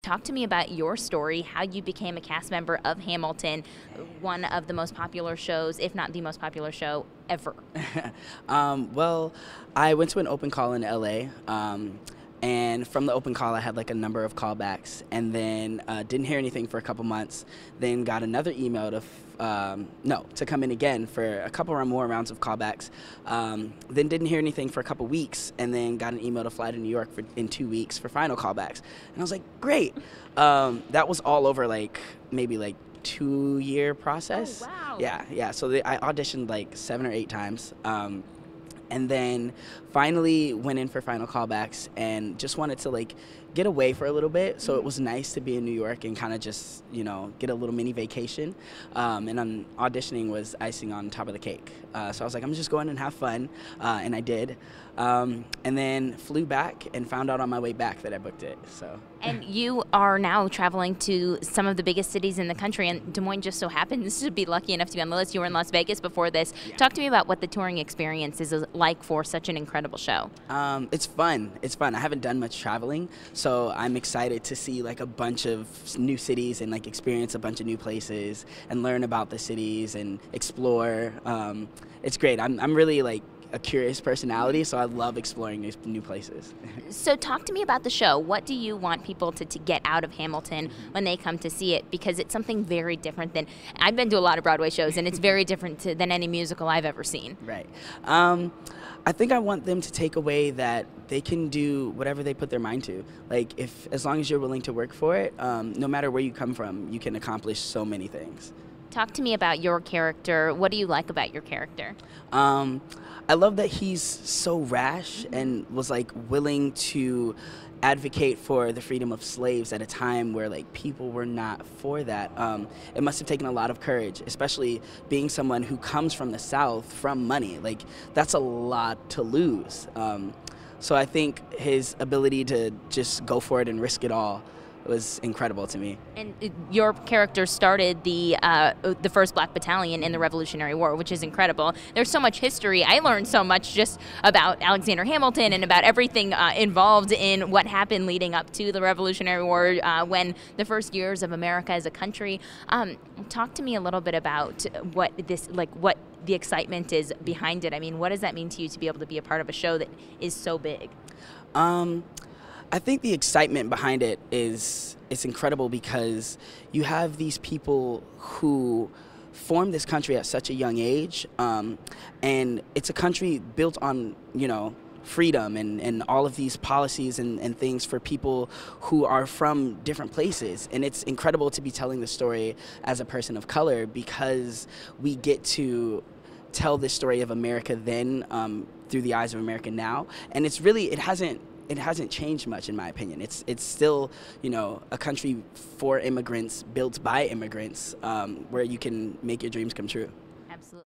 Talk to me about your story, how you became a cast member of Hamilton, one of the most popular shows, if not the most popular show ever. Well, I went to an open call in LA, and from the open call, I had like a number of callbacks, and then didn't hear anything for a couple months. Then got another email to come in again for a couple more rounds of callbacks. Then didn't hear anything for a couple weeks, and then got an email to fly to New York in 2 weeks for final callbacks. And I was like, great. That was all over like maybe like 2-year process. Oh, wow. Yeah. So I auditioned like 7 or 8 times. And then finally went in for final callbacks and just wanted to like get away for a little bit. So it was nice to be in New York and kind of just, get a little mini vacation. And auditioning was icing on top of the cake. So I was like, I'm just going and have fun. And I did. And then flew back and found out on my way back that I booked it. So. And you are now traveling to some of the biggest cities in the country, and Des Moines just so happens to be lucky enough to be on the list. You were in Las Vegas before this. Yeah. Talk to me about what the touring experience is like for such an incredible show. It's fun. It's fun. I haven't done much traveling, so I'm excited to see like a bunch of new cities and like experience a bunch of new places and learn about the cities and explore. It's great. I'm really like a curious personality, so I love exploring these new places. So talk to me about the show. What do you want people to get out of Hamilton when they come to see it? Because it's something very different than, I've been to a lot of Broadway shows, and it's very different than any musical I've ever seen. Right. I think I want them to take away that they can do whatever they put their mind to. Like, as long as you're willing to work for it, no matter where you come from, you can accomplish so many things. Talk to me about your character. What do you like about your character? I love that he's so rash and was like willing to advocate for the freedom of slaves at a time where like people were not for that. It must have taken a lot of courage, especially being someone who comes from the South from money. Like, that's a lot to lose. So I think his ability to just go for it and risk it all was incredible to me. And your character started the first Black Battalion in the Revolutionary War, which is incredible. There's so much history. I learned so much just about Alexander Hamilton and about everything involved in what happened leading up to the Revolutionary War, when the first years of America as a country. Talk to me a little bit about what the excitement is behind it. I mean, what does that mean to you to be able to be a part of a show that is so big? I think the excitement behind it it's incredible because you have these people who formed this country at such a young age, and it's a country built on, freedom and all of these policies and things for people who are from different places. And it's incredible to be telling the story as a person of color because we get to tell this story of America then through the eyes of America now. And it hasn't changed much, in my opinion. It's still, a country for immigrants, built by immigrants, where you can make your dreams come true.